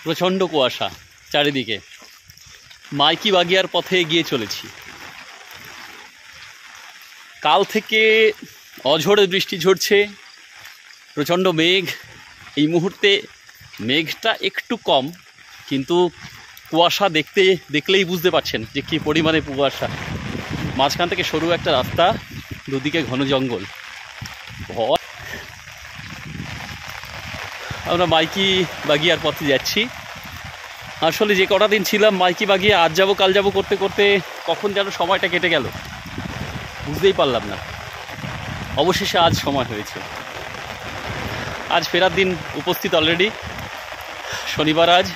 প্রচণ্ড কুয়াশা চারিদিকে। মাইকি বাগিয়ার পথে এগিয়ে চলেছি। কাল থেকে অঝোরে বৃষ্টি ঝরছে, প্রচণ্ড মেঘ। এই মুহূর্তে মেঘটা একটু কম, কিন্তু কুয়াশা দেখলেই বুঝতে পারছেন যে কী পরিমাণে কুয়াশা। মাঝখান থেকে সরু একটা রাস্তা, দুদিকে ঘন জঙ্গল। আমরা মাইকি বাগিয়ার পথে যাচ্ছি। আসলে যে কটা দিন ছিলাম মাইকি বাগিয়া, আজ যাবো কাল যাবো করতে করতে কখন যেন সময়টা কেটে গেল বুঝতেই পারলাম না। অবশেষে আজ সময় হয়েছে। আজ ফেরার দিন উপস্থিত অলরেডি, শনিবার আজ।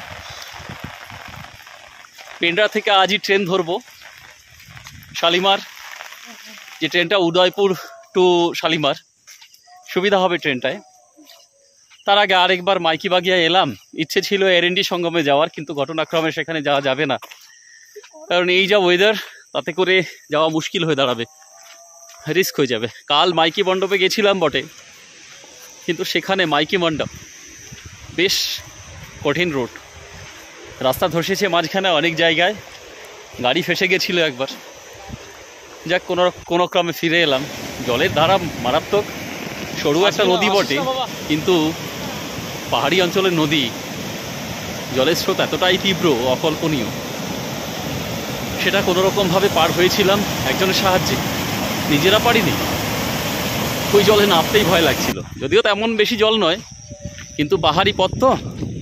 পেন্ড্রা থেকে আজই ট্রেন ধরবো শালিমার, যে ট্রেনটা উদয়পুর টু শালিমার, সুবিধা হবে ট্রেনটায়। তার আগে আরেকবার মাইকি বাগিয়া এলাম। ইচ্ছে ছিল এরএনডি সঙ্গমে যাওয়ার, কিন্তু ঘটনাক্রমে সেখানে যাওয়া যাবে না, কারণ এই যা ওয়েদার, তাতে করে যাওয়া মুশকিল হয়ে দাঁড়াবে, রিস্ক হয়ে যাবে। কাল মাইকি মণ্ডপে গেছিলাম বটে, কিন্তু সেখানে মাইকি মণ্ডপ বেশ কঠিন রোড, রাস্তা ধসেছে মাঝখানে অনেক জায়গায়, গাড়ি ফেসে গেছিলো একবার। যাক, কোনো ক্রমে ফিরে এলাম। জলের ধারা মারাত্মক, সরু একটা নদী বটে, কিন্তু পাহাড়ি অঞ্চলের নদী, জলের স্রোত এতটাই তীব্র, অকল্পনীয়। সেটা কোনোরকমভাবে পার হয়েছিলাম একজনের সাহায্যে, নিজেরা পারিনি। ওই জলে নামতেই ভয় লাগছিল, যদিও তেমন বেশি জল নয়, কিন্তু পাহাড়ি পথ তো,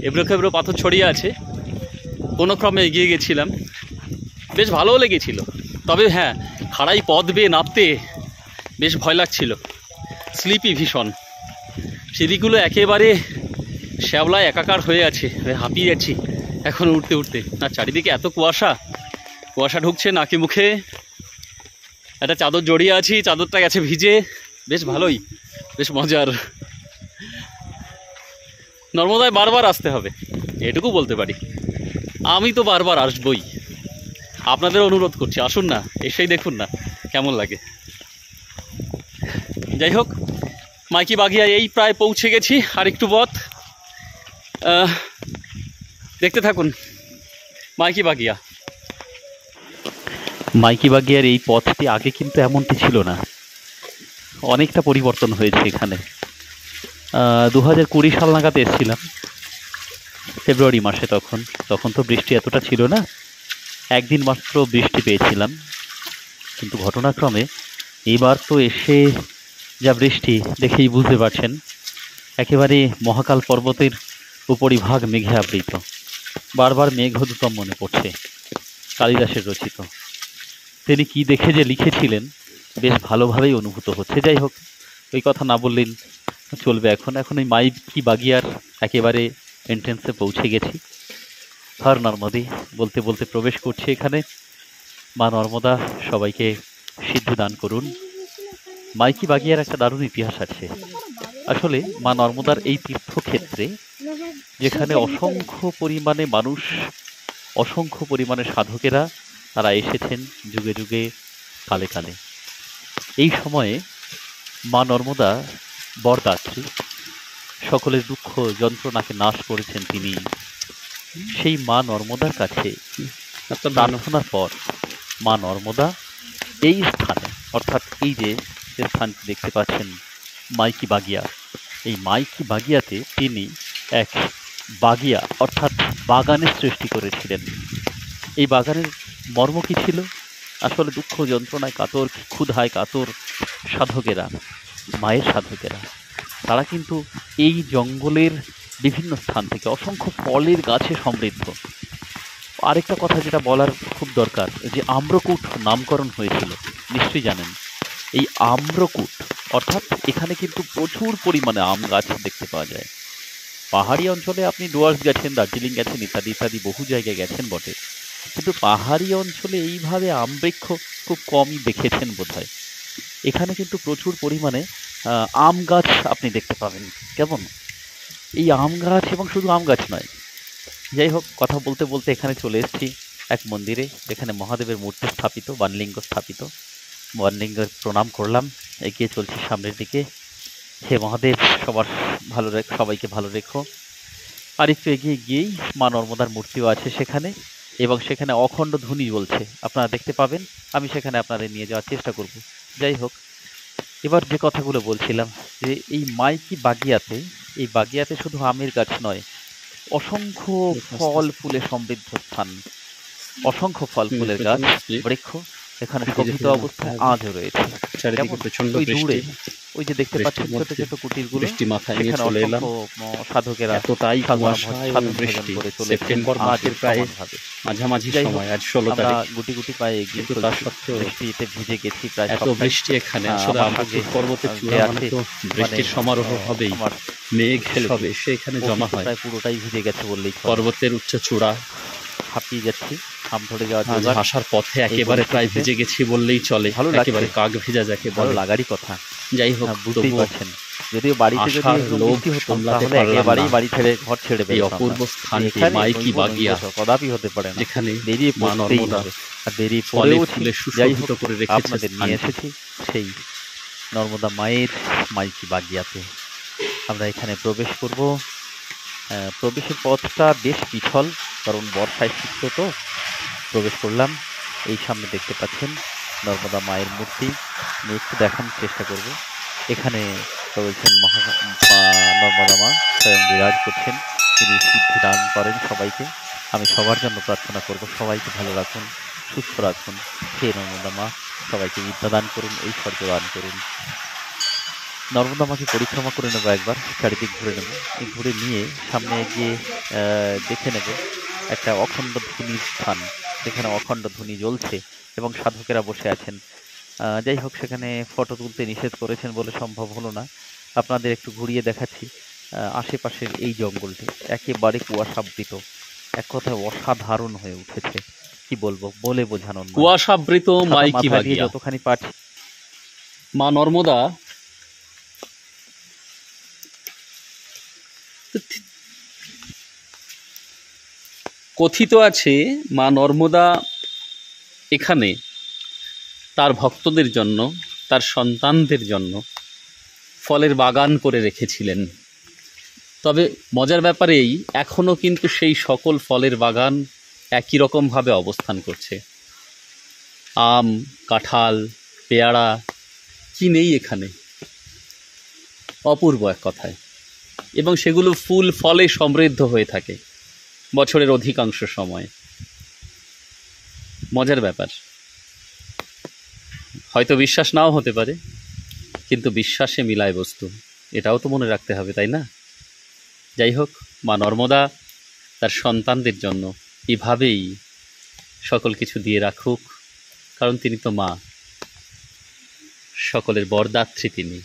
এবড়ো খেবড়ো পাথর ছড়িয়ে আছে। কোনো ক্রমে এগিয়ে গেছিলাম, বেশ ভালোও লেগেছিল। তবে হ্যাঁ, খাড়াই পথ বেয়ে নামতে বেশ ভয় লাগছিল, স্লিপি ভীষণ। সিঁড়িগুলো একেবারে শ্যাওলায় একাকার হয়ে আছে, হাঁপিয়ে যাচ্ছি এখন উঠতে উঠতে। আর চারিদিকে এত কুয়াশা ঢুকছে নাকি মুখে। একটা চাদর জড়িয়ে আছি, চাদরটা গেছে ভিজে। বেশ ভালোই, বেশ মজার। নর্মদায় বারবার আসতে হবে, এটুকু বলতে পারি। আমি তো বারবার আসবই, আপনাদের অনুরোধ করছি, আসুন না, এসেই দেখুন না কেমন লাগে। যাই হোক, মাইকি বাগিয়া এই প্রায় পৌঁছে গেছি, আর একটু পথ। দেখতে থাকুন মাইকি বাগিয়া। মাইকি বাগিয়ার এই পথটি আগে কিন্তু এমনটি ছিল না, অনেকটা পরিবর্তন হয়েছে এখানে। 2020 সাল নাগাদ এসেছিলাম, ফেব্রুয়ারি মাসে। তখন তো বৃষ্টি এতটা ছিল না, একদিন মাত্র বৃষ্টি পেয়েছিলাম। কিন্তু ঘটনাক্রমে এইবার তো এসে যা বৃষ্টি, দেখেই বুঝতে পারছেন, একেবারে মহাকাল পর্বতের উপরিভাগ মেঘে আবৃত। বারবার মেঘদূতম মনে পড়ছে, কালিদাসের রচিত। তিনি কি দেখে যে লিখেছিলেন, বেশ ভালোভাবেই অনুভূত হচ্ছে। যাই হোক, ওই কথা না বললেন চলবে। এখন ওই মাইকি বাগিয়ার একেবারে এন্ট্রেন্সে পৌঁছে গেছি। হর নর্মদে বলতে বলতে প্রবেশ করছে এখানে। মা নর্মদা সবাইকে সিদ্ধি দান করুন। মাইকি বাগিয়ার একটা দারুণ ইতিহাস আছে। আসলে মা নর্মদার এই তীর্থক্ষেত্রে, যেখানে অসংখ্য পরিমাণে মানুষ, অসংখ্য পরিমাণে সাধকেরা তারা এসেছেন যুগে যুগে, কালে কালে। এই সময়ে মা নর্মদা বরদাত্রী, সকলের দুঃখ যন্ত্রণাকে নাশ করেছেন তিনি। সেই মা নর্মদার কাছে প্রার্থনার পর মা নর্মদা এই স্থানে, অর্থাৎ এই যে স্থানটি দেখতে পাচ্ছেন মাইকি বাগিয়া, এই মাইকি বাগিয়াতে তিনি এক বাগিয়া অর্থাৎ বাগানের সৃষ্টি করেছিলেন। এই বাগানের মর্ম কী ছিল? আসলে দুঃখ যন্ত্রণায় কাতর, ক্ষুধায় কাতর সাধকেরা, মায়ের সাধকেরা, তারা কিন্তু এই জঙ্গলের বিভিন্ন স্থান থেকে অসংখ্য ফলের গাছে সমৃদ্ধ। আরেকটা কথা যেটা বলার খুব দরকার, যে আম্রকূট নামকরণ হয়েছিল, নিশ্চয়ই জানেন। এই আম্রকূট অর্থাৎ এখানে কিন্তু প্রচুর পরিমাণে আম গাছ দেখতে পাওয়া যায়। পাহাড়ি অঞ্চলে আপনি ডুয়ার্স গেছেন, দার্জিলিং গেছেন, ইত্যাদি ইত্যাদি বহু জায়গায় গেছেন বটে, কিন্তু পাহাড়ি অঞ্চলে এইভাবে আম বৃক্ষ খুব কমই দেখেছেন বোধহয়। এখানে কিন্তু প্রচুর পরিমাণে আম গাছ আপনি দেখতে পাবেন। কেমন এই আম গাছ, এবং শুধু আম গাছ নয়। যাই হোক, কথা বলতে বলতে এখানে চলে এসেছি এক মন্দিরে, যেখানে মহাদেবের মূর্তি স্থাপিত, বানলিঙ্গ স্থাপিত। বানলিঙ্গের প্রণাম করলাম, এগিয়ে চলছি সামনের দিকে। হে মহাদেব, সবাইকে ভালো রেখো। আরেকটু এগিয়ে গিয়েই মা নর্মদার মূর্তিও আছে সেখানে, এবং সেখানে অখণ্ড ধ্বনি জ্বলছে, আপনারা দেখতে পাবেন। আমি সেখানে আপনাদের নিয়ে যাওয়ার চেষ্টা করব। যাই হোক, এবার যে কথাগুলো বলছিলাম, যে এই মাইকি বাগিয়াতে, এই বাগিয়াতে শুধু আমের গাছ নয়, অসংখ্য আস্তে ফল আস্তে ফুলে সমৃদ্ধ স্থান, অসংখ্য ফল ফুলের গাছ, প্রচন্ড স্পিড, বৃক্ষ এখানে ধীরে শোভিত ধীরে নামতে অবস্থায় হবে। আজও রয়েছে। চারিদিকে যেমন প্রচন্ড ওই দূরে, বৃষ্টি, ওই যে দেখতে পাচ্ছেন বৃষ্টির ছোট মধ্যে ছোট কুটিরগুলো, বৃষ্টি মাথায় নিয়ে সেখানে চলে এলাম। অসংখ্য সাধকেরা এতটাই সাধনা কুয়াশা এবং সাধন ভজন বৃষ্টি, করে চলেছেন সেপ্টেম্বর মাসের আজও প্রায় সমানভাবে। মাঝামাঝি যাই হোক, সময়, আজ 16 আমরা তারিখ, গুটি গুটি পায়ে এগিয়ে কিন্তু তার চলছি। সত্ত্বেও বৃষ্টিতে ভিজে গেছি প্রায় এত সবটাই। বৃষ্টি এখানে। আসলে আমার আমরা সঙ্গে পর্বতের যে চূড়া মানে আছে, তো মানে বৃষ্টির সমারোহ হবেই। আমার মেঘ ছেলেটি, সব এসে এখানে ও জমা কিন্তু হয়। প্রায় পুরোটাই ভিজে গেছে বললেই চলে। পর্বতের উচ্চ চূড়া, হাঁপিয়ে যাচ্ছি, হাম ধরে যাওয়ার আজ জোগাড়। আসার পথে এই একেবারে প্রায় পরিস্থিতিতে ভিজে গেছি বললেই চলে, ভালো লাগছে, একেবারে কাক ভেজা যাকে ভালো বলে। লাগারই কথা। যাই হোক, বুঝতেই তবুও পারছেন, যদিও বাড়িতে যদি আশার এরকম লোভ বৃষ্টি হতো সামলাতে তাহলে পারলাম একেবারেই না। বাড়ি ছেড়ে ঘর ছেড়ে এই বেরোতাম না। অপূর্ব স্থানটি এখানে মাইকি নইব বাগিয়া, নইব কদাপি হতে পারে না, যেখানে বেরিয়ে মা পড়তেই নর্মদা হবে। আর বেরিয়ে ফলে পড়েওছি। ফুলে যাই সুশোভিত হোক, করে রেখেছে আপনাদের নিয়ে স্থানটি। এসেছি সেই নর্মদা মায়ের মাইকি বাগিয়াতে। আমরা এখানে প্রবেশ করব। প্রবেশের পথটা বেশ পিছল, কারণ বর্ষায় সিক্ত তো। প্রবেশ করলাম, এই সামনে দেখতে পাচ্ছেন নর্মদা মায়ের মূর্তি। আমি একটু দেখানোর চেষ্টা করব। এখানে রয়েছেন নর্মদা মা স্বয়ং বিরাজ করছেন। তিনি সিদ্ধি দান করেন সবাইকে। আমি সবার জন্য প্রার্থনা করব, সবাইকে ভালো রাখুন, সুস্থ রাখুন। হে নর্মদা মা, সবাইকে বিদ্যা দান করুন, ঐশ্বর্য দান করুন। নর্মদা মাকে পরিক্রমা করে নেবো, একবার চারিদিক ঘুরে নেব। এই ঘুরে নিয়ে সামনে গিয়ে দেখে নেব একটা অখণ্ড ধ্বনির স্থান, যেখানে অখণ্ড ধ্বনি জ্বলছে এবং সাধকেরা বসে আছেন। যাই হোক, সেখানে ফটো তুলতে নিষেধ করেছেন বলে সম্ভব হলো না। আপনাদের একটু ঘুরিয়ে দেখাচ্ছি। আশেপাশের এই জঙ্গলটি একেবারে কুয়াশাবৃত, এক কথায় অসাধারণ হয়ে উঠেছে। কি বলবো, বলে বোঝানোর নয়। কুয়াশাবৃত ছাতা মাইকি মাথায় দিয়ে বাগিয়া, যতখানি পারছি মা নর্মদা কথিত আছে, মা নর্মদা এখানে তার ভক্তদের জন্য, তার সন্তানদের জন্য ফলের বাগান করে রেখেছিলেন। তবে মজার ব্যাপার এই, এখনও কিন্তু সেই সকল ফলের বাগান একই রকমভাবে অবস্থান করছে। আম, কাঁঠাল, পেয়ারা, কি নেই এখানে? অপূর্ব এক কথায়। এবং সেগুলো ফুল ফলে সমৃদ্ধ হয়ে থাকে বছরের অধিকাংশ সময়। মজার ব্যাপার, হয়তো বিশ্বাস নাও হতে পারে, কিন্তু বিশ্বাসে মিলায় বস্তু, এটাও তো মনে রাখতে হবে, তাই না? যাই হোক, মা নর্মদা তার সন্তানদের জন্য এভাবেই সকল কিছু দিয়ে রাখুক, কারণ তিনি তো মা, সকলের বরদাত্রী তিনি।